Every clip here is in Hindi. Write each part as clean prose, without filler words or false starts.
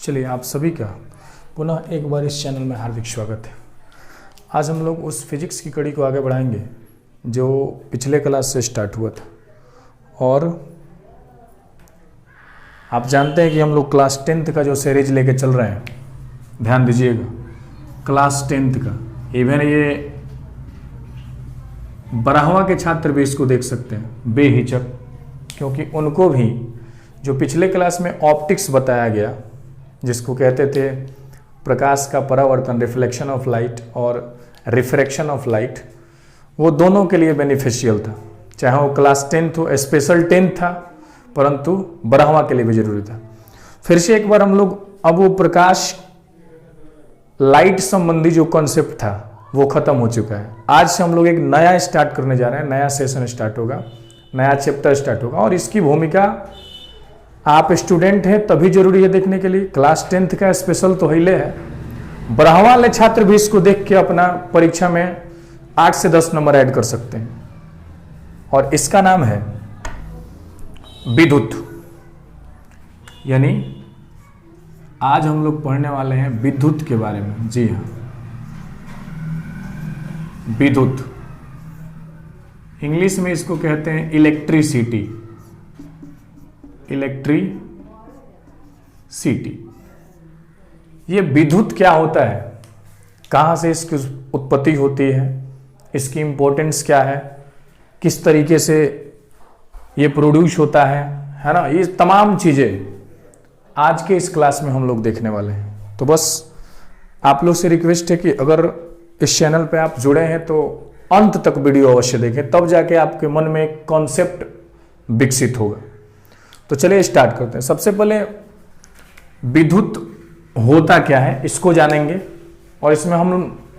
चलिए आप सभी का पुनः एक बार इस चैनल में हार्दिक स्वागत है। आज हम लोग उस फिजिक्स की कड़ी को आगे बढ़ाएंगे जो पिछले क्लास से स्टार्ट हुआ था। और आप जानते हैं कि हम लोग क्लास 10th का जो सीरीज लेके चल रहे हैं, ध्यान दीजिएगा, क्लास 10th का। इवन ये 12वां के छात्र भी इसको देख सकते हैं बेहिचक, क्योंकि उनको भी जो पिछले क्लास में ऑप्टिक्स बताया गया, जिसको कहते थे प्रकाश का परावर्तन, रिफ्लेक्शन ऑफ लाइट और रिफ्रैक्शन ऑफ लाइट, वो दोनों के लिए बेनिफिशियल था। चाहे वो क्लास 10th हो, स्पेशल 10th था, परंतु 12वां के लिए भी जरूरी था। फिर से एक बार हम लोग अब वो प्रकाश लाइट संबंधी जो कॉन्सेप्ट था वो खत्म हो चुका है। आज से हम लोग एक नया स्टार्ट करने जा रहे हैं, नया सेशन स्टार्ट होगा, नया चैप्टर स्टार्ट होगा। और इसकी भूमिका आप स्टूडेंट हैं तभी जरूरी है देखने के लिए। क्लास 10th का स्पेशल तो हिले है, 12वां वाले छात्र भी इसको देख के अपना परीक्षा में 8 से 10 नंबर ऐड कर सकते हैं। और इसका नाम है विद्युत, यानी आज हम लोग पढ़ने वाले हैं विद्युत के बारे में। जी हाँ, विद्युत, इंग्लिश में इसको कहते हैं इलेक्ट्रिसिटी। इलेक्ट्रिसिटी, ये विद्युत क्या होता है, कहाँ से इसकी उत्पत्ति होती है, इसकी इंपॉर्टेंस क्या है, किस तरीके से ये प्रोड्यूस होता है ना, ये तमाम चीज़ें आज के इस क्लास में हम लोग देखने वाले हैं। तो बस आप लोग से रिक्वेस्ट है कि अगर इस चैनल पे आप जुड़े हैं तो अंत तक वीडियो अवश्य देखें, तब जाके आपके मन में एक कॉन्सेप्ट विकसित होगा। तो चलिए स्टार्ट करते हैं। सबसे पहले विद्युत होता क्या है इसको जानेंगे, और इसमें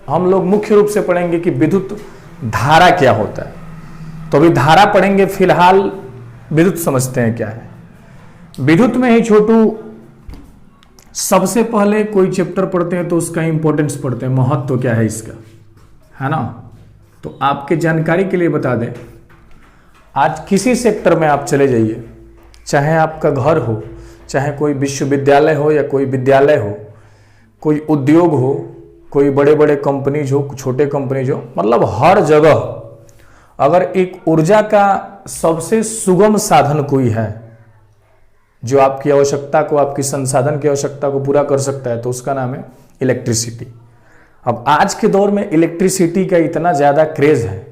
हम लोग मुख्य रूप से पढ़ेंगे कि विद्युत धारा क्या होता है। तो अभी धारा पढ़ेंगे, फिलहाल विद्युत समझते हैं क्या है। विद्युत में ही छोटू सबसे पहले कोई चैप्टर पढ़ते हैं तो उसका इंपॉर्टेंस पढ़ते हैं, महत्व क्या है इसका, है ना। तो आपके जानकारी के लिए बता दें, आज किसी सेक्टर में आप चले जाइए, चाहे आपका घर हो, चाहे कोई विश्वविद्यालय हो या कोई विद्यालय हो, कोई उद्योग हो, कोई बड़े बड़े कंपनीज हो, छोटे कंपनीज हो, मतलब हर जगह अगर एक ऊर्जा का सबसे सुगम साधन कोई है जो आपकी आवश्यकता को, आपकी संसाधन की आवश्यकता को पूरा कर सकता है, तो उसका नाम है इलेक्ट्रिसिटी। अब आज के दौर में इलेक्ट्रिसिटी का इतना ज़्यादा क्रेज है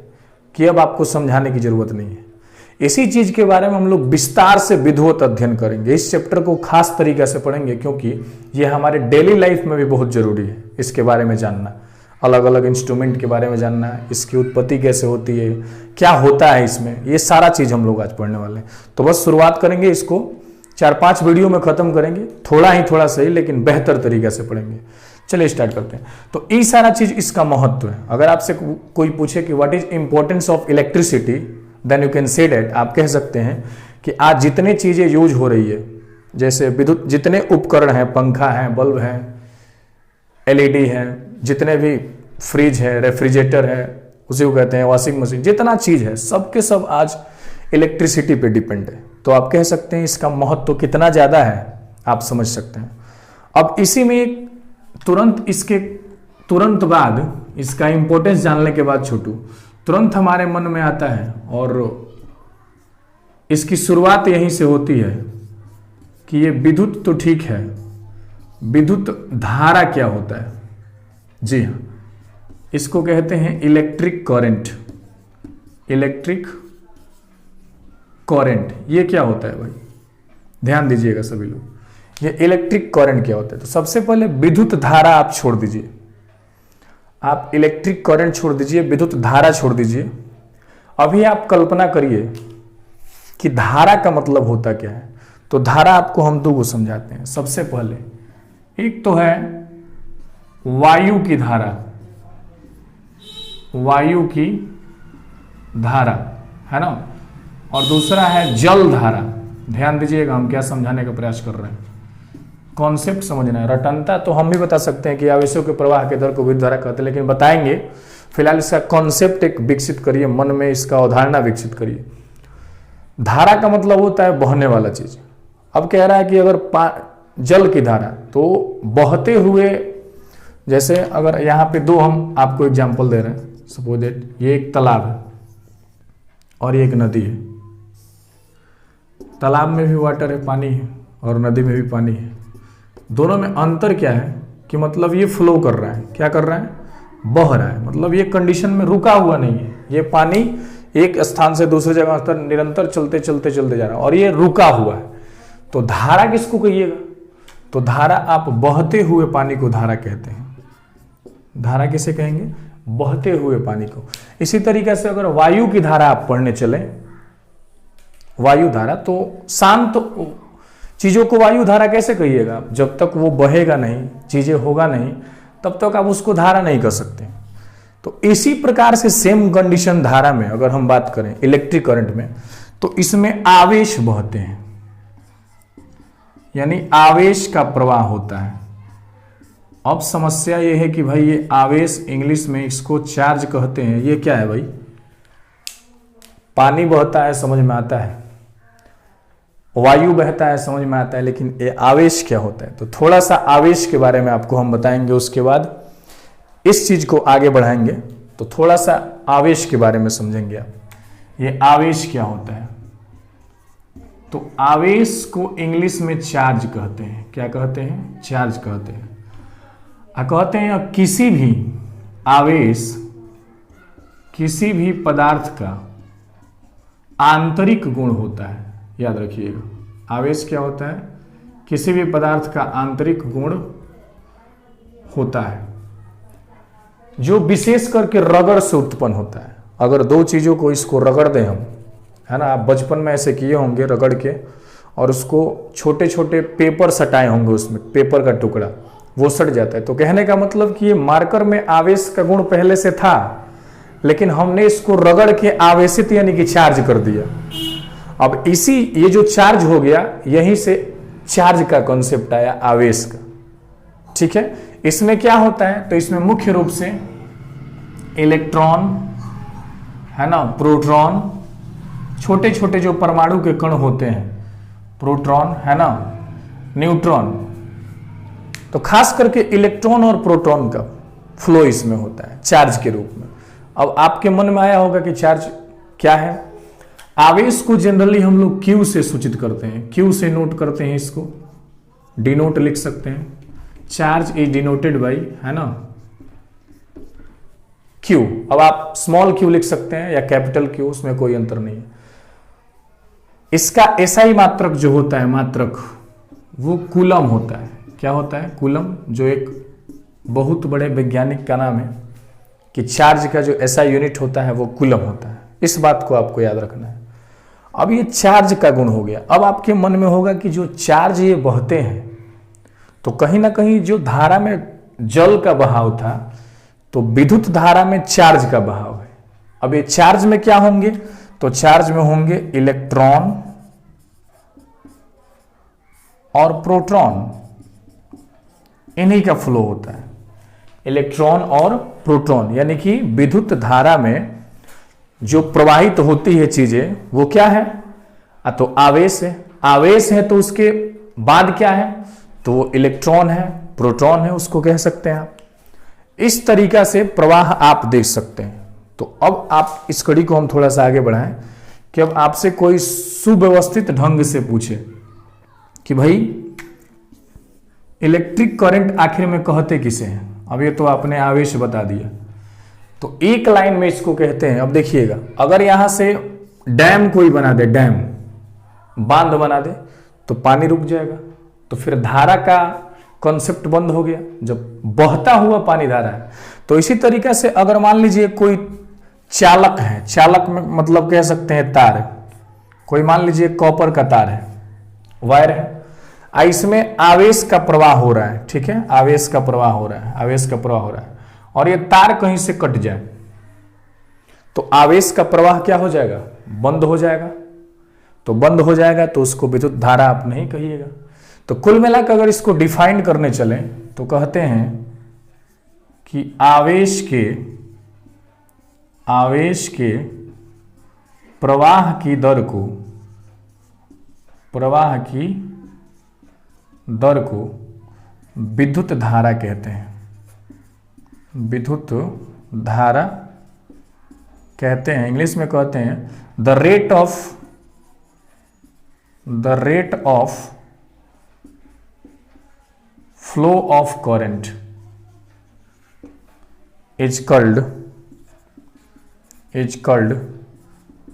कि अब आपको समझाने की जरूरत नहीं है। इसी चीज के बारे में हम लोग विस्तार से विद्युत अध्ययन करेंगे। इस चैप्टर को खास तरीके से पढ़ेंगे क्योंकि ये हमारे डेली लाइफ में भी बहुत जरूरी है इसके बारे में जानना, अलग अलग इंस्ट्रूमेंट के बारे में जानना, इसकी उत्पत्ति कैसे होती है, क्या होता है इसमें, ये सारा चीज हम लोग आज पढ़ने वाले हैं। तो बस शुरुआत करेंगे, इसको 4-5 वीडियो में खत्म करेंगे, थोड़ा सही लेकिन बेहतर तरीके से पढ़ेंगे। चलिए स्टार्ट करते हैं। तो ये सारा चीज इसका महत्व है। अगर आपसे कोई पूछे कि what is importance of electricity, then you can say that, आप कह सकते हैं कि आज जितने चीजें यूज हो रही है, जैसे विद्युत, जितने उपकरण हैं, पंखा है, बल्ब है, एलईडी है, जितने भी फ्रिज है, रेफ्रिजरेटर है, उसी को कहते हैं वॉशिंग मशीन, जितना चीज है सबके सब आज इलेक्ट्रिसिटी पे डिपेंड है। तो आप कह सकते हैं इसका महत्व कितना ज्यादा है, आप समझ सकते हैं। अब इसी में इसके तुरंत बाद, इसका इंपॉर्टेंस जानने के बाद छोटू तुरंत हमारे मन में आता है, और इसकी शुरुआत यहीं से होती है कि ये विद्युत तो ठीक है, विद्युत धारा क्या होता है। जी हाँ, इसको कहते हैं इलेक्ट्रिक करंट। इलेक्ट्रिक करंट ये क्या होता है भाई, ध्यान दीजिएगा सभी लोग, ये इलेक्ट्रिक करंट क्या होता है। तो सबसे पहले विद्युत धारा आप छोड़ दीजिए, आप इलेक्ट्रिक करंट छोड़ दीजिए, विद्युत धारा छोड़ दीजिए। अभी आप कल्पना करिए कि धारा का मतलब होता क्या है। तो धारा आपको हम दो को समझाते हैं। सबसे पहले एक तो है वायु की धारा, वायु की धारा, है ना, और दूसरा है जल धारा। ध्यान दीजिएगा हम क्या समझाने का प्रयास कर रहे हैं, कॉन्सेप्ट समझना है। रटनता तो हम भी बता सकते हैं कि आवेशों के प्रवाह के दर को विद्युत धारा कहते हैं, लेकिन बताएंगे। फिलहाल इसका कॉन्सेप्ट एक विकसित करिए, मन में इसका अवधारणा विकसित करिए। धारा का मतलब होता है बहने वाला चीज। अब कह रहा है कि अगर जल की धारा, तो बहते हुए, जैसे अगर यहाँ पे दो हम आपको एग्जांपल दे रहे हैं, सपोज दैट ये एक तालाब है और ये एक नदी है। तालाब में भी वाटर है, पानी है, और नदी में भी पानी है। दोनों में अंतर क्या है कि मतलब ये फ्लो कर रहा है, क्या कर रहा है, बह रहा है, मतलब ये कंडीशन में रुका हुआ नहीं है। ये पानी एक स्थान से दूसरे जगह तक निरंतर चलते चलते चलते जा रहा है, और ये रुका हुआ है। तो धारा किसको कहिएगा? तो धारा, आप बहते हुए पानी को धारा कहते हैं। धारा किसे कहेंगे? बहते हुए पानी को। इसी तरीके से अगर वायु की धारा आप पढ़ने चले, वायु धारा, तो शांत चीजों को वायु धारा कैसे कहिएगा? जब तक वो बहेगा नहीं, चीजें होगा नहीं, तब तक आप उसको धारा नहीं कर सकते। तो इसी प्रकार से सेम कंडीशन धारा में अगर हम बात करें इलेक्ट्रिक करंट में, तो इसमें आवेश बहते हैं, यानी आवेश का प्रवाह होता है। अब समस्या ये है कि भाई ये आवेश, इंग्लिश में इसको चार्ज कहते हैं। ये क्या है भाई? पानी बहता है, समझ में आता है, वायु बहता है, समझ में आता है, लेकिन ये आवेश क्या होता है? तो थोड़ा सा आवेश के बारे में आपको हम बताएंगे, उसके बाद इस चीज को आगे बढ़ाएंगे। तो थोड़ा सा आवेश के बारे में समझेंगे आप। ये आवेश क्या होता है? तो आवेश को इंग्लिश में चार्ज कहते हैं। क्या कहते हैं? चार्ज कहते हैं। कहते हैं किसी भी आवेश, किसी भी पदार्थ का आंतरिक गुण होता है। याद रखिएगा, आवेश क्या होता है? किसी भी पदार्थ का आंतरिक गुण होता है, जो विशेष करके रगड़ से उत्पन्न होता है। अगर दो चीजों को इसको रगड़ दें हम, है ना, आप बचपन में ऐसे किए होंगे, रगड़ के और उसको छोटे छोटे पेपर सटाए होंगे, उसमें पेपर का टुकड़ा, वो सट जाता है। तो कहने का मतलब कि ये मार्कर में आवेश का गुण पहले से था, लेकिन हमने इसको रगड़ के आवेशित यानी कि चार्ज कर दिया। अब इसी, ये जो चार्ज हो गया, यहीं से चार्ज का कॉन्सेप्ट आया, आवेश का। ठीक है, इसमें क्या होता है? तो इसमें मुख्य रूप से इलेक्ट्रॉन, है ना, प्रोटॉन, छोटे छोटे जो परमाणु के कण होते हैं, प्रोटॉन, है ना, न्यूट्रॉन। तो खास करके इलेक्ट्रॉन और प्रोटॉन का फ्लो इसमें होता है चार्ज के रूप में। अब आपके मन में आया होगा कि चार्ज क्या है? आवेश को जनरली हम लोग क्यू से सूचित करते हैं, क्यू से नोट करते हैं, इसको डिनोट लिख सकते हैं। चार्ज इज डिनोटेड बाई, है ना, क्यू। अब आप स्मॉल क्यू लिख सकते हैं या कैपिटल क्यू, उसमें कोई अंतर नहीं है। इसका एसआई मात्रक जो होता है, मात्रक, वो कूलम होता है। क्या होता है? कूलम, जो एक बहुत बड़े वैज्ञानिक का नाम है कि चार्ज का जो एसआई यूनिट होता है वो कूलम होता है। इस बात को आपको याद रखना है। अब ये चार्ज का गुण हो गया। अब आपके मन में होगा कि जो चार्ज ये बहते हैं, तो कहीं ना कहीं जो धारा में जल का बहाव था, तो विद्युत धारा में चार्ज का बहाव है। अब ये चार्ज में क्या होंगे? तो चार्ज में होंगे इलेक्ट्रॉन और प्रोटॉन, इन्हीं का फ्लो होता है, इलेक्ट्रॉन और प्रोटॉन। यानी कि विद्युत धारा में जो प्रवाहित होती है चीजें, वो क्या है? तो आवेश है। आवेश है तो उसके बाद क्या है? तो वो इलेक्ट्रॉन है, प्रोटॉन है, उसको कह सकते हैं आप। इस तरीका से प्रवाह आप देख सकते हैं। तो अब आप इस कड़ी को हम थोड़ा सा आगे बढ़ाएं कि अब आपसे कोई सुव्यवस्थित ढंग से पूछे कि भाई इलेक्ट्रिक करंट आखिर में कहते किसे हैं? अब ये तो आपने आवेश बता दिया, तो एक लाइन में इसको कहते हैं। अब देखिएगा, अगर यहां से डैम कोई बना दे, डैम, बांध बना दे, तो पानी रुक जाएगा, तो फिर धारा का कॉन्सेप्ट बंद हो गया, जब बहता हुआ पानी धारा है। तो इसी तरीके से अगर मान लीजिए कोई चालक है, चालक में मतलब कह सकते हैं तार, कोई मान लीजिए कॉपर का तार है, वायर है, इसमें आवेश का प्रवाह हो रहा है। ठीक है, आवेश का प्रवाह हो रहा है, आवेश का प्रवाह हो रहा है, और ये तार कहीं से कट जाए, तो आवेश का प्रवाह क्या हो जाएगा? बंद हो जाएगा। तो बंद हो जाएगा तो उसको विद्युत धारा आप नहीं कहिएगा। तो कुल मिलाकर अगर इसको डिफाइन करने चलें तो कहते हैं कि आवेश के प्रवाह की दर को विद्युत धारा कहते हैं, विद्युत धारा कहते हैं। इंग्लिश में कहते हैं the rate of flow of current is called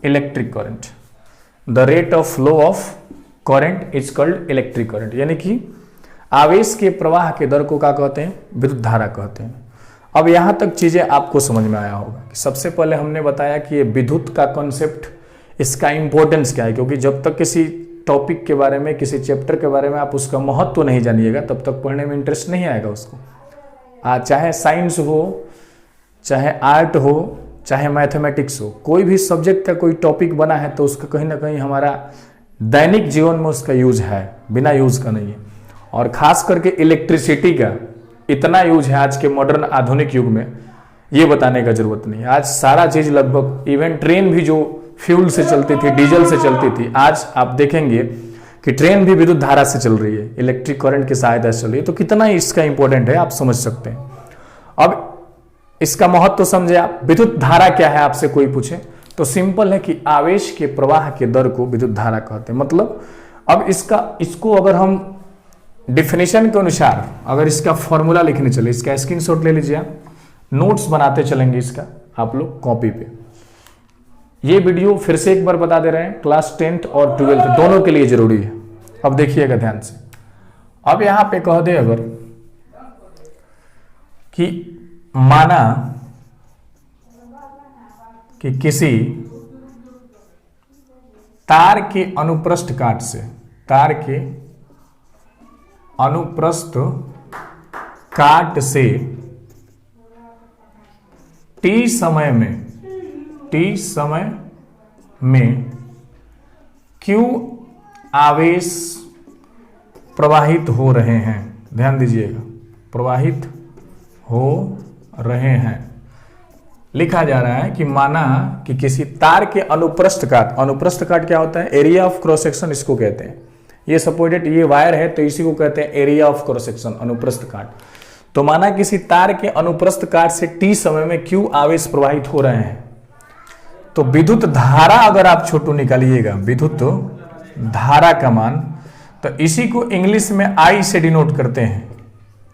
electric current. The rate of flow of current is called electric current, यानी कि आवेश के प्रवाह के दर को क्या कहते हैं? विद्युत धारा कहते हैं। अब यहां तक चीजें आपको समझ में आया होगा कि सबसे पहले हमने बताया कि ये विद्युत का कॉन्सेप्ट, इसका इंपॉर्टेंस क्या है, क्योंकि जब तक किसी टॉपिक के बारे में, किसी चैप्टर के बारे में आप उसका महत्व नहीं जानिएगा तब तक पढ़ने में इंटरेस्ट नहीं आएगा उसको। चाहे साइंस हो, चाहे आर्ट हो, चाहे मैथमेटिक्स हो, कोई भी सब्जेक्ट का कोई टॉपिक बना है तो उसका कहीं ना कहीं हमारा दैनिक जीवन में उसका यूज है, बिना यूज का नहीं है। और खास करके इलेक्ट्रिसिटी का इतना यूज है आज के मॉडर्न आधुनिक युग में, ये बताने का जरूरत नहीं है। आज सारा चीज लगभग, इवन ट्रेन भी जो फ्यूल से चलती थी, डीजल से चलती थी, आज आप देखेंगे कि ट्रेन भी विद्युत धारा से चल रही है, इलेक्ट्रिक करंट की सहायता से चल रही है। तो कितना इसका इंपॉर्टेंट है आप समझ सकते हैं। अब इसका महत्व तो समझे आप। विद्युत धारा क्या है आपसे कोई पूछे तो सिंपल है कि आवेश के प्रवाह के दर को विद्युत धारा कहते हैं। मतलब अब इसको अगर हम डिफिनेशन के अनुसार अगर इसका फॉर्मूला लिखने चले, इसका स्क्रीनशॉट ले लीजिए आप, नोट्स बनाते चलेंगे इसका आप लोग कॉपी पे। ये वीडियो फिर से एक बार बता दे रहे हैं, क्लास 10th और 12th दोनों के लिए जरूरी है। अब देखिएगा ध्यान से। अब यहां पे कह दे अगर कि माना कि किसी तार के अनुप्रस्थ काट से, तार के अनुप्रस्थ काट से टी समय में Q आवेश प्रवाहित हो रहे हैं। ध्यान दीजिएगा, प्रवाहित हो रहे हैं। लिखा जा रहा है कि माना कि किसी तार के अनुप्रस्थ काट क्या होता है? एरिया ऑफ क्रॉस सेक्शन इसको कहते हैं। ये सपोर्टेड ये वायर है तो इसी को कहते हैं एरिया ऑफ क्रॉस सेक्शन, अनुप्रस्थ काट। तो माना किसी तार के अनुप्रस्थ काट से टी समय में Q आवेश प्रवाहित हो रहे हैं, तो विद्युत धारा अगर आप छोटू निकालिएगा, विद्युत धारा का मान, तो इसी को इंग्लिश में I से डिनोट करते हैं।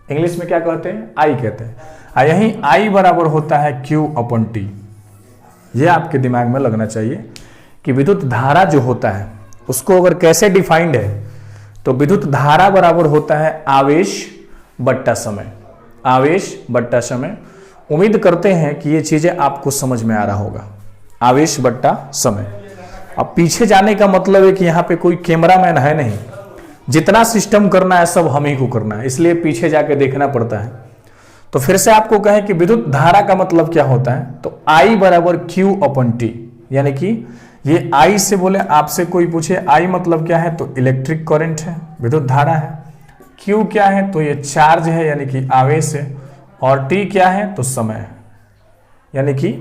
इंग्लिश में क्या कहते हैं? I कहते हैं। यही I बराबर होता है Q/T। ये आपके दिमाग में लगना चाहिए कि विद्युत धारा जो होता है उसको अगर कैसे डिफाइंड है, तो विद्युत धारा बराबर होता है आवेश बट्टा समय, आवेश बट्टा समय। उम्मीद करते हैं कि ये चीजें आपको समझ में आ रहा होगा, आवेश बट्टा समय। अब पीछे जाने का मतलब है कि यहाँ पे कोई कैमरामैन है नहीं, जितना सिस्टम करना है सब हम ही को करना है, इसलिए पीछे जाके देखना पड़ता है। तो फिर से आपको कहें कि विद्युत धारा का मतलब क्या होता है, तो I बराबर Q/T, यानी कि ये I से बोले, आपसे कोई पूछे I मतलब क्या है, तो इलेक्ट्रिक करंट है, विद्युत धारा है। Q क्या है, तो ये चार्ज है यानी कि आवेश है, और T क्या है, तो समय है, यानी कि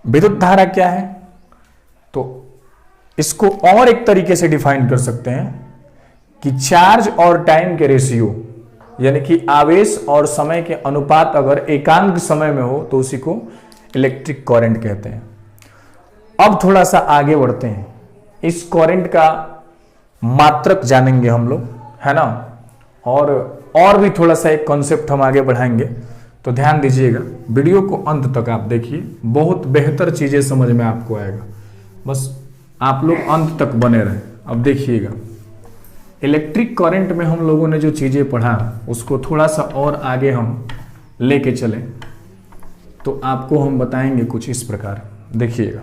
विद्युत धारा क्या है। तो इसको और एक तरीके से डिफाइन कर सकते हैं कि चार्ज और टाइम के रेशियो, यानी कि आवेश और समय के अनुपात अगर एकांक समय में हो तो उसी को इलेक्ट्रिक करंट कहते हैं। अब थोड़ा सा आगे बढ़ते हैं, इस करंट का मात्रक जानेंगे हम लोग, है ना, और भी थोड़ा सा एक कॉन्सेप्ट हम आगे बढ़ाएंगे। तो ध्यान दीजिएगा, वीडियो को अंत तक आप देखिए, बहुत बेहतर चीजें समझ में आपको आएगा, बस आप लोग अंत तक बने रहें। अब देखिएगा, इलेक्ट्रिक करंट में हम लोगों ने जो चीजें पढ़ा उसको थोड़ा सा और आगे हम लेके चलें तो आपको हम बताएंगे कुछ इस प्रकार। देखिएगा,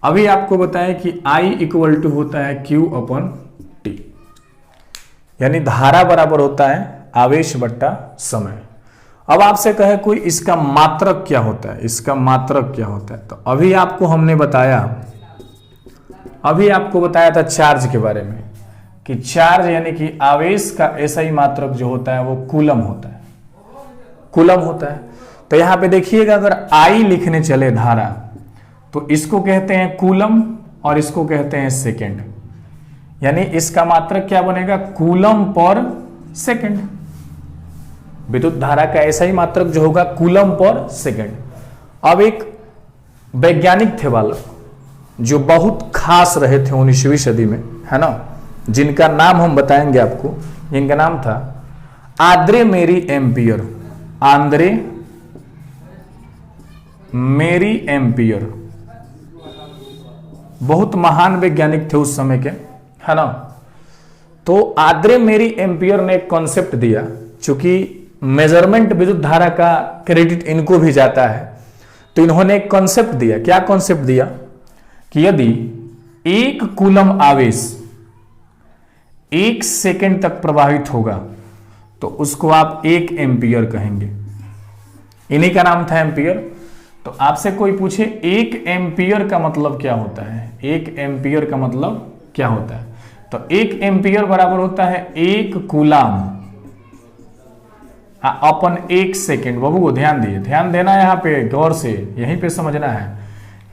अभी आपको बताया कि I इक्वल टू होता है Q/T, यानी धारा बराबर होता है आवेश बट्टा समय। अब आपसे कहे कोई इसका मात्रक क्या होता है, इसका मात्रक क्या होता है, तो अभी आपको बताया था चार्ज के बारे में कि चार्ज यानी कि आवेश का ऐसा ही मात्रक जो होता है वो कूलम होता है, कूलम होता है। तो यहां पे देखिएगा, अगर I लिखने चले धारा तो इसको कहते हैं कूलम और इसको कहते हैं सेकेंड, यानी इसका मात्रक क्या बनेगा, कूलम पर सेकंड। विद्युत धारा का ऐसा ही मात्रक जो होगा कूलम पर सेकंड। अब एक वैज्ञानिक थे बालक जो बहुत खास रहे थे 19वीं सदी में, है ना, जिनका नाम हम बताएंगे आपको। जिनका नाम था आंद्रे मेरी एम्पियर। आंद्रे मेरी एम्पियर बहुत महान वैज्ञानिक थे उस समय के, है ना। तो आंद्रे मेरी एम्पियर ने एक कॉन्सेप्ट दिया, चूंकि मेजरमेंट विद्युत धारा का क्रेडिट इनको भी जाता है, तो इन्होंने एक कॉन्सेप्ट दिया। क्या कॉन्सेप्ट दिया कि यदि 1 कूलम आवेश 1 सेकंड तक प्रवाहित होगा तो उसको आप 1 एम्पियर कहेंगे। इन्हीं का नाम था एम्पियर। तो आपसे कोई पूछे 1 एम्पियर का मतलब क्या होता है, 1 एम्पियर का मतलब क्या होता है, तो 1 एम्पियर बराबर होता है 1 कूलम अपन 1 सेकेंड। बाबू ध्यान दिए, ध्यान देना यहां पे गौर से, यहीं पे समझना है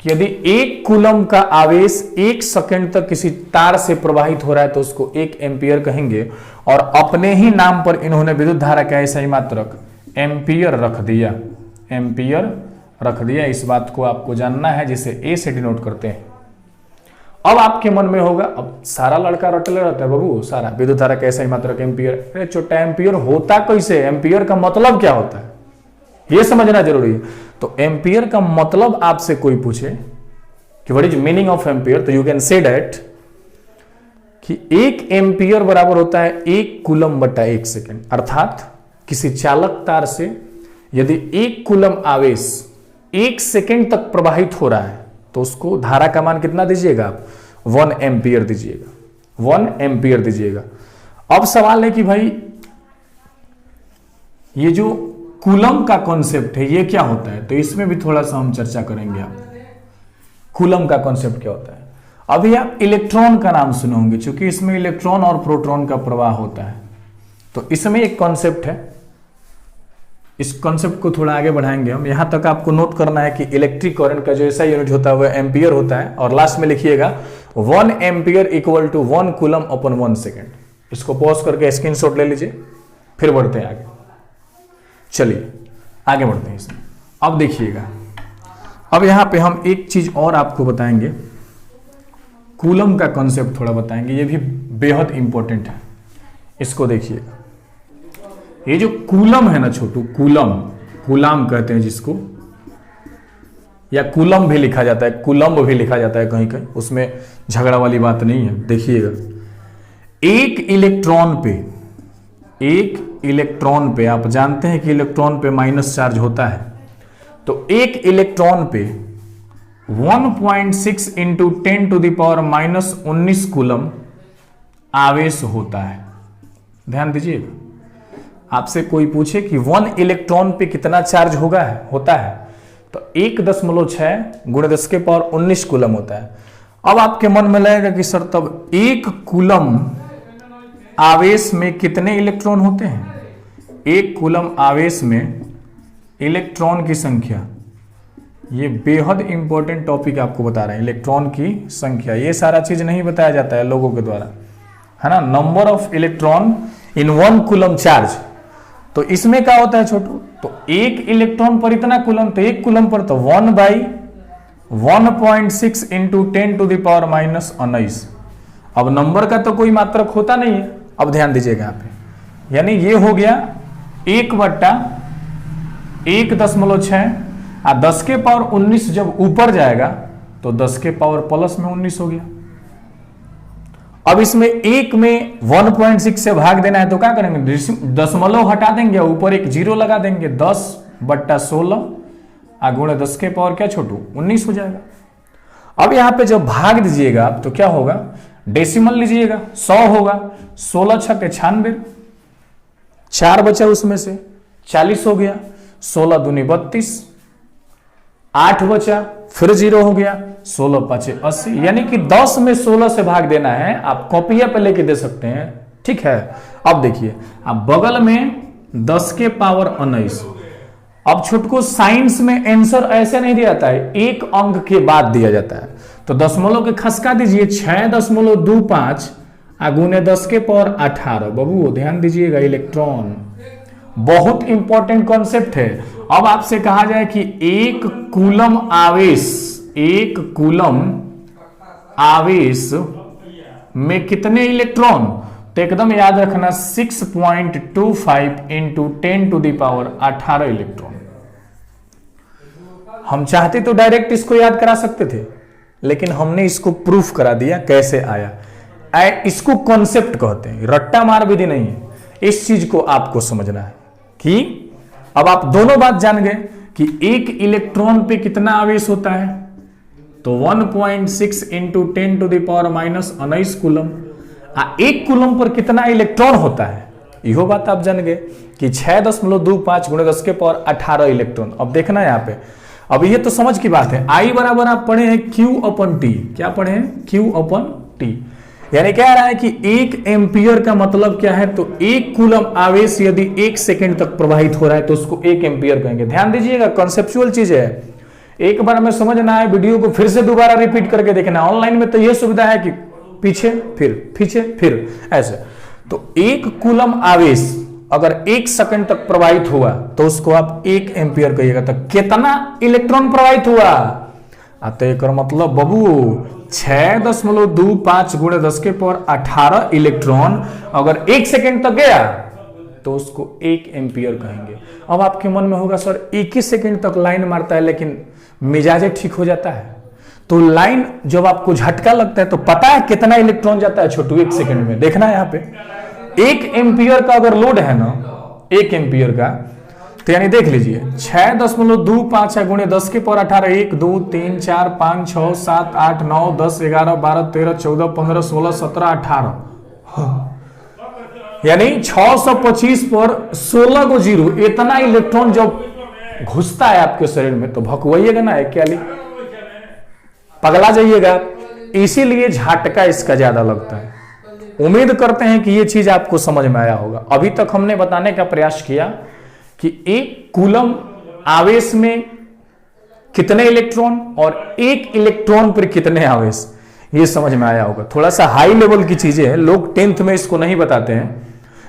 कि यदि 1 कूलम का आवेश 1 सेकेंड तक किसी तार से प्रवाहित हो रहा है तो उसको 1 एम्पियर कहेंगे। और अपने ही नाम पर इन्होंने विद्युत धारा का ऐसा ही मात्रक एम्पियर रख दिया, एम्पियर रख दिया। इस बात को आपको जानना है, जिसे ए से डिनोट करते हैं। अब आपके मन में होगा, अब सारा लड़का रटले रहता है बाबू, सारा विद्युत धारा का ऐसा ही मात्रक एम्पियर। अरे छोटा एम्पियर होता कैसे, एम्पियर का मतलब क्या होता है, यह समझना जरूरी है। तो एम्पियर का मतलब आपसे कोई पूछे कि what is meaning of ampere, तो यू कैन से दैट कि 1 एम्पियर बराबर होता है 1 कूलम बटा 1 सेकेंड। अर्थात किसी चालक तार से यदि 1 कूलम आवेश 1 सेकेंड तक प्रवाहित हो रहा है तो उसको धारा का मान कितना दीजिएगा आप, 1 एम्पियर दीजिएगा, 1 एम्पियर दीजिएगा। अब सवाल है कि भाई ये जो कूलम का कॉन्सेप्ट है ये क्या होता है, तो इसमें भी थोड़ा सा हम चर्चा करेंगे। आप कूलम का कॉन्सेप्ट क्या होता है। अभी आप इलेक्ट्रॉन का नाम सुने होंगे, क्योंकि इसमें इलेक्ट्रॉन और प्रोटॉन का प्रवाह होता है। तो इसमें एक कॉन्सेप्ट है, इस कॉन्सेप्ट को थोड़ा आगे बढ़ाएंगे हम। यहां तक आपको नोट करना है कि इलेक्ट्रिक करंट का जो ऐसा यूनिट होता है वह एम्पियर होता है, और लास्ट में लिखिएगा 1 ampere equal to 1 coulomb upon 1 second. इसको पॉज करके स्क्रीनशॉट ले लीजिए, फिर बढ़ते हैं आगे। चलिए आगे बढ़ते हैं इसमें। अब देखिएगा, अब यहां पे हम एक चीज और आपको बताएंगे, कूलम का कॉन्सेप्ट थोड़ा बताएंगे, ये भी बेहद इंपॉर्टेंट है। इसको देखिएगा, ये जो कूलम है ना छोटू, कूलम, कूलाम कहते हैं जिसको, या कूलम भी लिखा जाता है, कूलम्ब भी लिखा जाता है कहीं कहीं, उसमें झगड़ा वाली बात नहीं है। देखिएगा, एक इलेक्ट्रॉन पे आप जानते हैं कि इलेक्ट्रॉन पे माइनस चार्ज होता है, तो एक इलेक्ट्रॉन पे 1.6 into 10 to the power -19 coulomb आवेश होता है। ध्यान दीजिएगा, आपसे कोई पूछे कि 1 इलेक्ट्रॉन पे कितना चार्ज होता है, तो 1.6 गुणे 10 के पावर 19 कूलम होता है। अब आपके मन में लगेगा कि सर तब 1 कूलम आवेश में कितने इलेक्ट्रॉन होते हैं। 1 कूलम आवेश में इलेक्ट्रॉन की संख्या, ये बेहद इंपॉर्टेंट टॉपिक आपको बता रहे हैं, इलेक्ट्रॉन की संख्या। ये सारा चीज नहीं बताया जाता है लोगों के द्वारा, है ना। Number of electron in 1 coulomb charge, तो इसमें क्या होता है छोटू, तो 1 इलेक्ट्रॉन पर इतना कूलम, तो 1 कूलम पर तो 1/1.6 इंटू 10 टू द पावर -19। अब नंबर का तो कोई मात्रक होता नहीं है। अब ध्यान दीजिएगा यहाँ पे, यानी ये हो गया 1/1.6, 10 के पावर 19 जब ऊपर जाएगा तो 10 के पावर प्लस में 19 हो गया। अब इसमें 1 में 1.6 से भाग देना है तो क्या करेंगे, दशमलव हटा देंगे, ऊपर एक 0 लगा देंगे, 10/16 गुणे 10 के पावर क्या छोटू 19 हो जाएगा। अब यहां पे जब भाग दीजिएगा आप तो क्या होगा, डेसिमल लीजिएगा, 100 होगा, 16 छक्के 96, 4 बचा उसमें से 40 हो गया, 16 दूनी 32, 8 बचा, फिर 0 हो गया, 16 5 80, यानी कि 10 में 16 से भाग देना है। आप कॉपिया पे लेके दे सकते हैं, ठीक है। अब देखिए, आप बगल में 10 के पावर 19। अब छुटको साइंस में आंसर ऐसे नहीं दिया जाता है, एक अंक के बाद दिया जाता है, तो दशमलव के खसका दीजिए 6.25 गुने 10 के पावर 18। बाबू ध्यान दीजिएगा, इलेक्ट्रॉन बहुत इंपॉर्टेंट कॉन्सेप्ट है। अब आपसे कहा जाए कि एक कूलम आवेश में कितने इलेक्ट्रॉन, तो एकदम याद रखना 6.25 इंटू 10⁻18 इलेक्ट्रॉन। हम चाहते तो डायरेक्ट इसको याद करा सकते थे, लेकिन हमने इसको प्रूफ करा दिया कैसे आया। इसको कॉन्सेप्ट कहते हैं, रट्टा मार विधि नहीं है। इस चीज को आपको समझना है कि अब आप दोनों बात जान गए कि एक इलेक्ट्रॉन पे कितना आवेश होता है, तो 1.6 इंटू 10⁻⁻19 कूलम। एक कूलम पर कितना इलेक्ट्रॉन होता है, यह बात आप जान गए कि 6.25 गुणे 10 के पावर 18 इलेक्ट्रॉन। अब देखना है यहाँ पे, अब ये तो समझ की बात है। I बराबर आप पढ़े हैं Q/T। क्या पढ़े हैं? Q/T। यानी क्या रहा है कि 1 एम्पियर का मतलब क्या है, तो 1 कूलम आवेश यदि 1 सेकंड तक प्रवाहित हो रहा है तो उसको 1 एम्पियर कहेंगे। ध्यान दीजिएगा, कॉन्सेप्चुअल चीज है। एक बार हमें समझना है, वीडियो को फिर से दोबारा रिपीट करके देखना है। ऑनलाइन में तो यह सुविधा है कि पीछे फिर ऐसे। तो 1 कूलम आवेश अगर 1 सेकंड तक प्रवाहित हुआ तो उसको आप 1 एम्पियर कहिएगा। तो कितना इलेक्ट्रॉन प्रवाहित हुआ, तो एक मतलब बाबू 6.25 गुणे 10 के पावर 18 इलेक्ट्रॉन अगर 1 सेकंड तक गया तो उसको 1 एम्पियर कहेंगे। अब आपके मन में होगा सर 1 ही सेकंड तक लाइन मारता है लेकिन मिजाजे ठीक हो जाता है। तो लाइन जब आपको झटका लगता है तो पता है कितना इलेक्ट्रॉन जाता है छोटू 1 सेकंड में। देखना है यहाँ पे 1 एम्पियर का अगर लोड है ना, 1 एम्पियर का, तो यानी देख लीजिए 6.25 गुणे 10 के पावर 18 1 2 3 4 5 6 7 8 9 10 11 12 13 14 15 16 17 18 यानी 625 पर 16 को जीरो। इतना इलेक्ट्रॉन जब घुसता है आपके शरीर में तो भकवाइएगा ना, है क्या पगला जाइएगा। इसीलिए झटका इसका ज्यादा लगता है। उम्मीद करते हैं कि यह चीज आपको समझ में आया होगा। अभी तक हमने बताने का प्रयास किया कि 1 कूलम आवेश में कितने इलेक्ट्रॉन और 1 इलेक्ट्रॉन पर कितने आवेश, ये समझ में आया होगा। थोड़ा सा हाई लेवल की चीजें हैं, लोग 10th में इसको नहीं बताते हैं,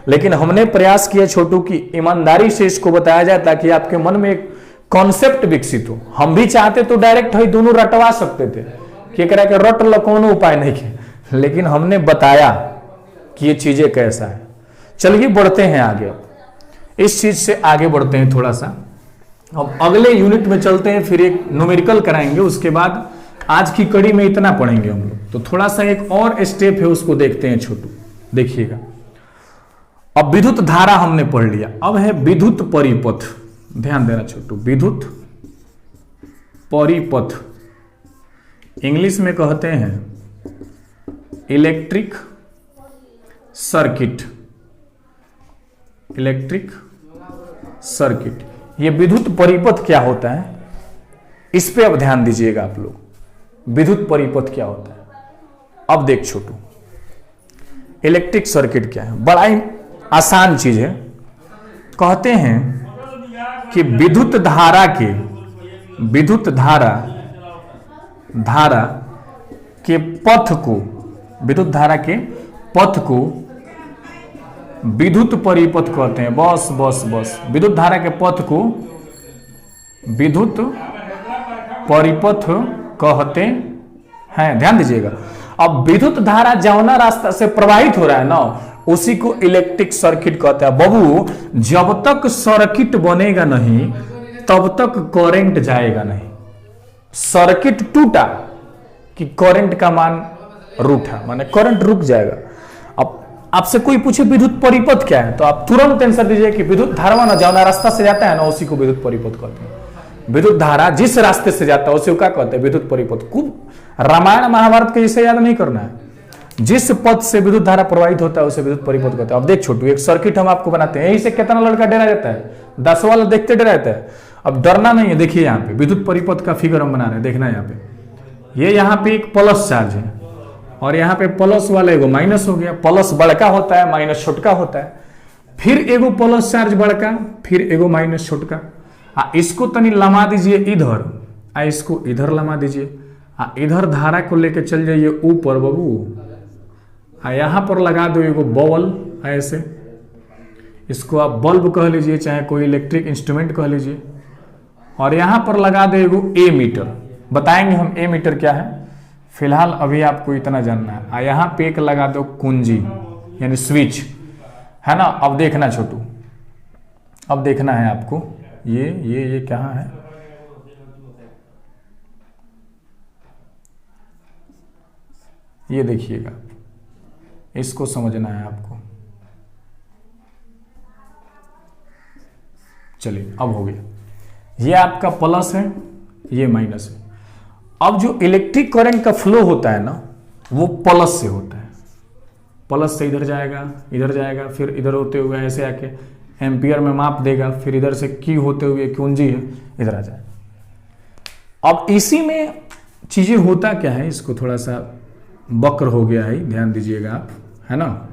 लेकिन हमने प्रयास किया छोटू की ईमानदारी से इसको बताया जाए ताकि आपके मन में एक कॉन्सेप्ट विकसित हो। हम भी चाहते तो डायरेक्ट ही दोनों रटवा सकते थे कि करा के रट लो, कोनो उपाय नहीं किया, लेकिन हमने बताया कि ये चीजें कैसा है। चलिए बढ़ते हैं आगे, इस चीज से आगे बढ़ते हैं थोड़ा सा। अब अगले यूनिट में चलते हैं, फिर एक न्यूमेरिकल कराएंगे, उसके बाद आज की कड़ी में इतना पढ़ेंगे हम लोग। तो थोड़ा सा एक और स्टेप है उसको देखते हैं छोटू, देखिएगा। अब विद्युत धारा हमने पढ़ लिया, अब है विद्युत परिपथ। ध्यान देना छोटू, विद्युत परिपथ इंग्लिश में कहते हैं इलेक्ट्रिक सर्किट। इलेक्ट्रिक सर्किट, ये विद्युत परिपथ क्या होता है, इस पे अब ध्यान दीजिएगा आप लोग। विद्युत परिपथ क्या होता है, अब देख छोटू, इलेक्ट्रिक सर्किट क्या है, बड़ा ही आसान चीज है। कहते हैं कि विद्युत धारा के पथ को, विद्युत धारा के पथ को विद्युत परिपथ कहते हैं। बस विद्युत धारा के पथ को विद्युत परिपथ कहते हैं। ध्यान दीजिएगा, अब विद्युत धारा जौना रास्ता से प्रवाहित हो रहा है ना, उसी को इलेक्ट्रिक सर्किट कहते हैं। बाबू जब तक सर्किट बनेगा नहीं तब तक करंट जाएगा नहीं। सर्किट टूटा कि करंट का मान रूठा, माने करंट रुक जाएगा। अब आपसे कोई पूछे विद्युत परिपथ क्या है, तो आप तुरंत आंसर दीजिए कि विद्युत धारा ना जौना रास्ता से जाता है ना, उसी को विद्युत परिपथ कहते हैं। विद्युत धारा जिस रास्ते से जाता है उसे क्या कहते हैं, विद्युत परिपथ। खूब रामायण महाभारत के इसे याद नहीं करना है, जिस पथ से विद्युत धारा प्रवाहित होता है उसे विद्युत परिपथ कहते हैं। अब देख छोटू, एक सर्किट हम आपको बनाते हैं, यही से कितना लड़का डरा जाता है, 10 वाला देखते डरा जाता है। अब डरना नहीं है, देखिए यहाँ पे विद्युत परिपथ का फिगर हम बना रहे हैं, देखना यहाँ पे, ये यहाँ पे एक प्लस चार्ज है और यहाँ पे प्लस वाला एगो माइनस हो गया। प्लस बड़का होता है, माइनस छोटका होता है, फिर एगो प्लस चार्ज बड़का, फिर एगो माइनस छोटका। इसको तनी लमा दीजिए इधर, इसको इधर लमा दीजिए, इधर धारा को लेकर चल जाइए ऊपर बाबू, यहां पर लगा दो एगो बॉल ऐसे, इसको आप बल्ब कह लीजिए चाहे कोई इलेक्ट्रिक इंस्ट्रूमेंट कह लीजिए, और यहां पर लगा दो एगो ए मीटर। बताएंगे हम ए मीटर क्या है, फिलहाल अभी आपको इतना जानना है। यहां पे एक लगा दो कुंजी यानी स्विच, है ना। अब देखना छोटू, अब देखना है आपको ये कहां है, ये देखिएगा, इसको समझना है आपको। चलिए अब हो गया, ये आपका प्लस है, ये माइनस है। अब जो इलेक्ट्रिक करंट का फ्लो होता है ना, वो प्लस से होता है, प्लस से इधर जाएगा, फिर इधर होते हुए ऐसे आके एम्पियर में माप देगा, फिर इधर से की होते हुए कुंजी है इधर आ जाए। अब इसी में चीजें होता क्या है, इसको थोड़ा सा वक्र हो गया है, ध्यान दीजिएगा आप, है ना।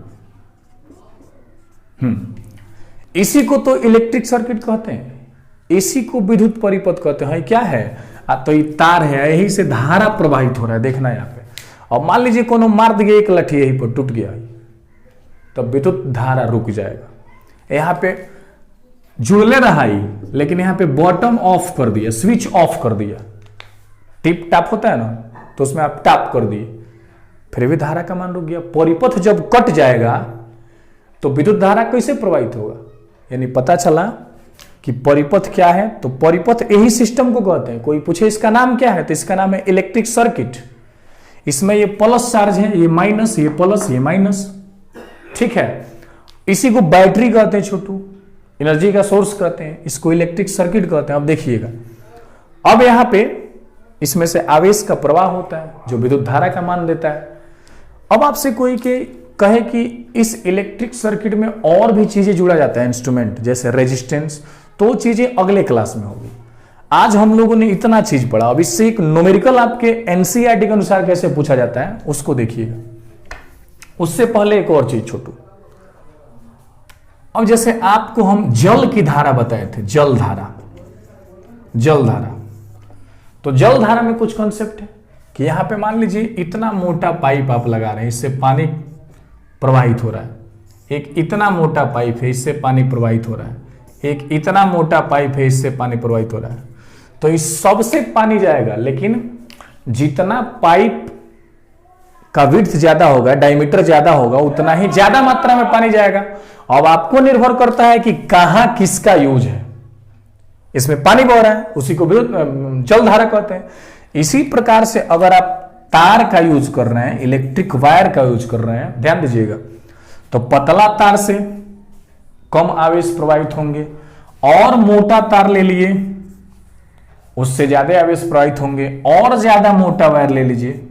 इसी को तो इलेक्ट्रिक सर्किट कहते हैं, इसी को विद्युत परिपथ कहते हैं। क्या है, तो ये तार है, यही से धारा प्रवाहित हो रहा है, देखना यहाँ पे। और मान लीजिए कोनो मार दिया एक लठी यही पर टूट गया, तो विद्युत धारा रुक जाएगा। यहाँ पे जुड़ले रहा ही, लेकिन यहाँ पे बॉटम ऑफ कर दिया, स्विच ऑफ कर दिया, टिप टाप होता है ना, तो उसमें आप टाप कर दिए, फिर भी धारा का मान रुक गया। परिपथ जब कट जाएगा तो विद्युत धारा कैसे प्रवाहित होगा, यानी पता चला कि परिपथ क्या है। तो परिपथ यही सिस्टम को कहते हैं। कोई पूछे इसका नाम क्या है, तो इसका नाम है इलेक्ट्रिक सर्किट। इसमें ये प्लस चार्ज है, ये माइनस, ये प्लस, ये माइनस, ठीक है। इसी को बैटरी कहते हैं छोटू, एनर्जी का सोर्स कहते हैं, इसको इलेक्ट्रिक सर्किट कहते हैं। अब देखिएगा, अब यहां पे इसमें से आवेश का प्रवाह होता है जो विद्युत धारा का मान देता है। अब आपसे कोई कहे कि इस इलेक्ट्रिक सर्किट में और भी चीजें जुड़ा जाता है, इंस्ट्रूमेंट जैसे रेजिस्टेंस, तो चीजें अगले क्लास में होगी। आज हम लोगों ने इतना चीज पढ़ा। अब इससे एक न्यूमेरिकल आपके एनसीईआरटी के अनुसार कैसे पूछा जाता है उसको देखिएगा। उससे पहले एक और चीज छोटू, अब जैसे आपको हम जल की धारा बताए थे, जल धारा, तो जल धारा में कुछ कॉन्सेप्ट है कि यहां पे मान लीजिए इतना मोटा पाइप आप लगा रहे हैं, इससे पानी प्रवाहित हो रहा है। एक इतना मोटा पाइप है, इससे पानी प्रवाहित हो रहा है। एक इतना मोटा पाइप है, इससे पानी प्रवाहित हो रहा है। तो इस सबसे पानी जाएगा, लेकिन जितना पाइप का विड्थ ज्यादा होगा, डायमीटर ज्यादा होगा, उतना ही ज्यादा मात्रा में पानी जाएगा। अब आपको निर्भर करता है कि कहां किसका यूज है। इसमें पानी बह रहा है, उसी को जल धारा कहते हैं। इसी प्रकार से अगर आप तार का यूज कर रहे हैं, इलेक्ट्रिक वायर का यूज कर रहे हैं, ध्यान दीजिएगा, तो पतला तार से कम आवेश प्रवाहित होंगे, और मोटा तार ले लिए उससे ज्यादा आवेश प्रवाहित होंगे, और ज्यादा मोटा वायर ले लीजिए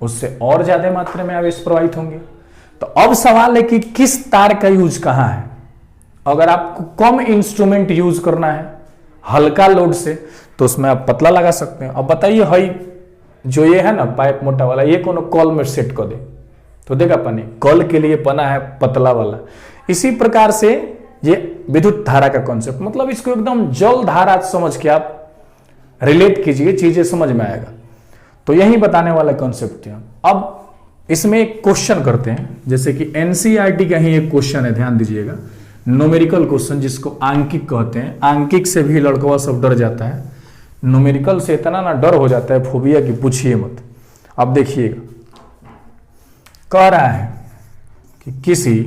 उससे और ज्यादा मात्रा में आवेश प्रवाहित होंगे। तो अब सवाल है कि किस तार का यूज कहां है। अगर आपको कम इंस्ट्रूमेंट यूज करना है हल्का लोड से, तो उसमें आप पतला लगा सकते हैं। अब बताइए, हई जो ये है ना पाइप मोटा वाला, ये कोनो कॉल में सेट कर दे तो देगा पानी, कॉल के लिए बना है पतला वाला। इसी प्रकार से ये विद्युत धारा का कॉन्सेप्ट, मतलब इसको एकदम जल धारा समझ के आप रिलेट कीजिए, चीजें समझ में आएगा। तो यही बताने वाला कॉन्सेप्ट है। अब इसमें एक क्वेश्चन करते हैं, जैसे कि एनसीईआरटी का ही एक क्वेश्चन है, ध्यान दीजिएगा, न्यूमेरिकल क्वेश्चन जिसको आंकिक कहते हैं। आंकिक से भी लड़कवा सब डर जाता है, न्यूमेरिकल से इतना ना डर हो जाता है फोबिया की पूछिए मत। अब देखिएगा, कह रहा है कि किसी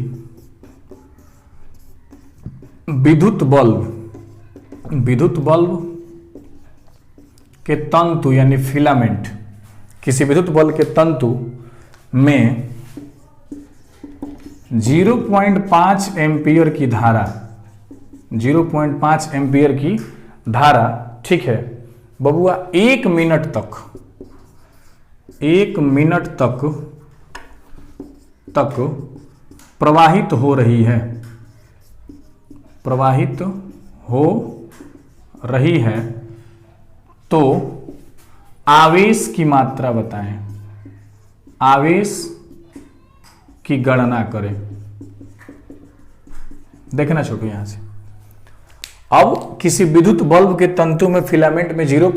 विद्युत बल्ब के तंतु यानी फिलामेंट, किसी विद्युत बल्ब के तंतु में 0.5 एम्पियर की धारा, 0.5 एम्पियर की धारा, ठीक है बबुआ, 1 मिनट तक प्रवाहित हो रही है, तो आवेश की मात्रा बताएं, आवेश की गणना करें। देखना छोटू यहां से, अब किसी विद्युत बल्ब के तंतु में फिलामेंट में 0.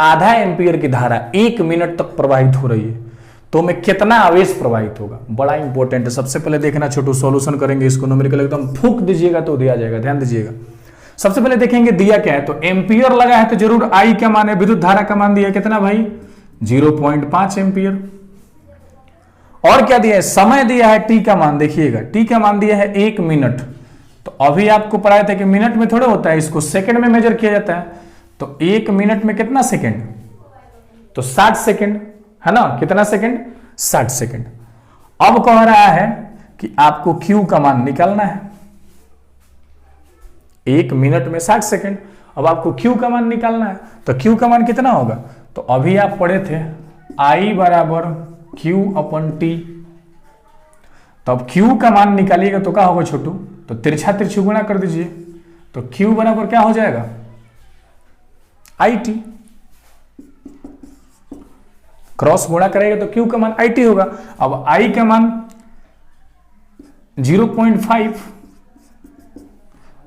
आधा एम्पियर की धारा 1 मिनट तक प्रवाहित हो रही है, तो तो में कितना आवेश प्रवाहित होगा, बड़ा इंपॉर्टेंट है। सबसे पहले देखना छोटू, सॉल्यूशन करेंगे इसको, न्यूमेरिकल एकदम फूंक दीजिएगा तो दिया जाएगा, ध्यान दीजिएगा। सबसे पहले देखेंगे दिया क्या है, तो एम्पियर लगा है तो जरूर आई क्या मान है, विद्युत धारा का मान दिया कितना भाई 0.5 एम्पियर। और क्या दिया है, समय दिया है टी का मान, देखिएगा टी का मान दिया है 1 मिनट। तो अभी आपको पढ़ाया था कि मिनट में थोड़े होता है, इसको सेकंड में मेजर किया जाता है। तो 1 मिनट में कितना सेकंड, तो 60 सेकंड है ना, कितना सेकंड 60 सेकंड। अब कह रहा है कि आपको Q का मान निकालना है, 1 मिनट में 60 सेकंड। अब आपको Q का मान निकालना है, तो Q का मान कितना होगा, तो अभी आप पढ़े थे I बराबर Q/T। तब Q का मान निकालिएगा तो क्या होगा छोटू, तो तिरछा तिरछी गुणा कर दीजिए, तो Q बराबर क्या हो जाएगा IT, क्रॉस गुणा करेगा तो Q का मान IT होगा। अब I का मान 0.5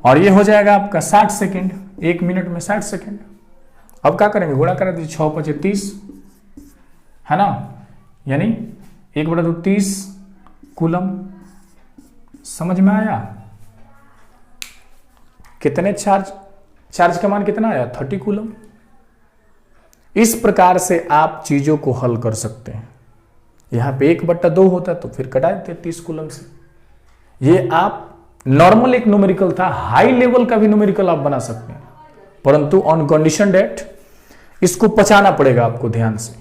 और ये हो जाएगा आपका 60 सेकेंड, 1 मिनट में 60 सेकेंड। अब क्या करेंगे, गुणा करा दीजिए, 6×5 = 30 है ना, यानी 1/30 कूलम। समझ में आया, कितने चार्ज का मान कितना आया 30 कूलम। इस प्रकार से आप चीजों को हल कर सकते हैं। यहां पे 1/2 होता तो फिर कटा देते 30 कूलम से। ये आप नॉर्मल एक न्यूमेरिकल था, हाई लेवल का भी न्यूमेरिकल आप बना सकते हैं, परंतु ऑन कंडीशन डेट इसको पचाना पड़ेगा आपको ध्यान से।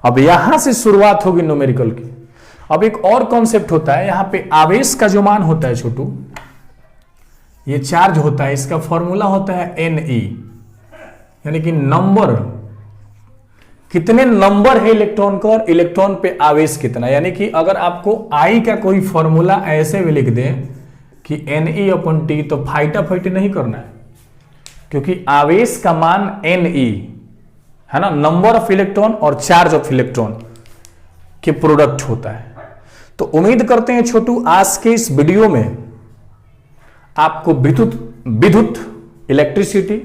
अब यहां से शुरुआत होगी न्यूमेरिकल की। अब एक और कॉन्सेप्ट होता है, यहां पे आवेश का जो मान होता है छोटू, ये चार्ज होता है, इसका फॉर्मूला होता है Ne, यानी कि नंबर, कितने नंबर है इलेक्ट्रॉन का और इलेक्ट्रॉन पे आवेश कितना। यानी कि अगर आपको I का कोई फॉर्मूला ऐसे भी लिख दें कि Ne/T, तो फाइटाफाइटी नहीं करना है, क्योंकि आवेश का मान Ne है ना, नंबर ऑफ इलेक्ट्रॉन और चार्ज ऑफ इलेक्ट्रॉन के प्रोडक्ट होता है। तो उम्मीद करते हैं छोटू आज के इस वीडियो में आपको विद्युत इलेक्ट्रिसिटी,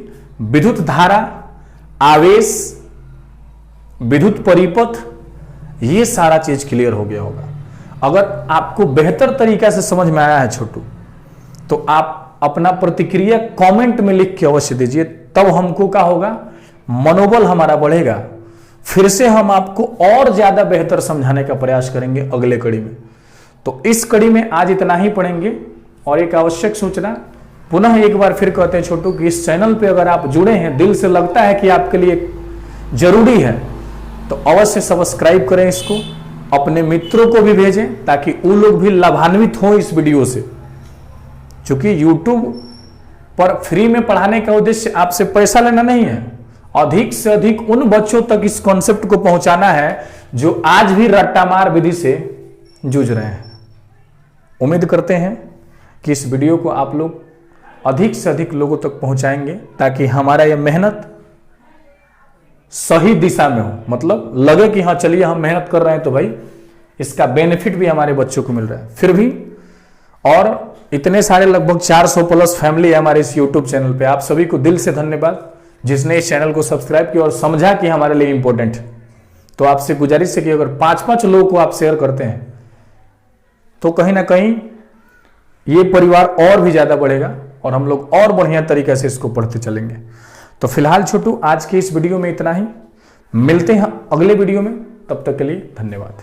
विद्युत धारा, आवेश, विद्युत परिपथ, ये सारा चीज क्लियर हो गया होगा। अगर आपको बेहतर तरीका से समझ में आया है छोटू, तो आप अपना प्रतिक्रिया कमेंट में लिख के अवश्य दीजिए, तब हमको क्या होगा, मनोबल हमारा बढ़ेगा। फिर से हम आपको और ज्यादा बेहतर समझाने का प्रयास करेंगे अगले कड़ी में। तो इस कड़ी में आज इतना ही पढ़ेंगे। और एक आवश्यक सूचना, पुनः एक बार फिर कहते हैं छोटू कि इस चैनल पे अगर आप जुड़े हैं, दिल से लगता है कि आपके लिए जरूरी है, तो अवश्य सब्सक्राइब करें इसको, अपने मित्रों को भी भेजें ताकि वो लोग भी लाभान्वित हों इस वीडियो से। क्योंकि YouTube पर फ्री में पढ़ाने का उद्देश्य आपसे पैसा लेना नहीं है, अधिक से अधिक उन बच्चों तक इस कॉन्सेप्ट को पहुंचाना है जो आज भी रट्टामार विधि से जूझ रहे हैं। उम्मीद करते हैं कि इस वीडियो को आप लोग अधिक से अधिक लोगों तक पहुंचाएंगे, ताकि हमारा यह मेहनत सही दिशा में हो, मतलब लगे कि हाँ चलिए हम मेहनत कर रहे हैं तो भाई इसका बेनिफिट भी हमारे बच्चों को मिल रहा है। फिर भी और इतने सारे लगभग 400+ फैमिली है हमारे इस YouTube चैनल पे, आप सभी को दिल से धन्यवाद जिसने इस चैनल को सब्सक्राइब किया और समझा कि हमारे लिए इंपॉर्टेंट है। तो आपसे गुजारिश है कि अगर 5-5 लोगों को आप शेयर करते हैं तो कहीं ना कहीं ये परिवार और भी ज्यादा बढ़ेगा और हम लोग और बढ़िया तरीके से इसको पढ़ते चलेंगे। तो फिलहाल छोटू आज के इस वीडियो में इतना ही, मिलते हैं अगले वीडियो में, तब तक के लिए धन्यवाद।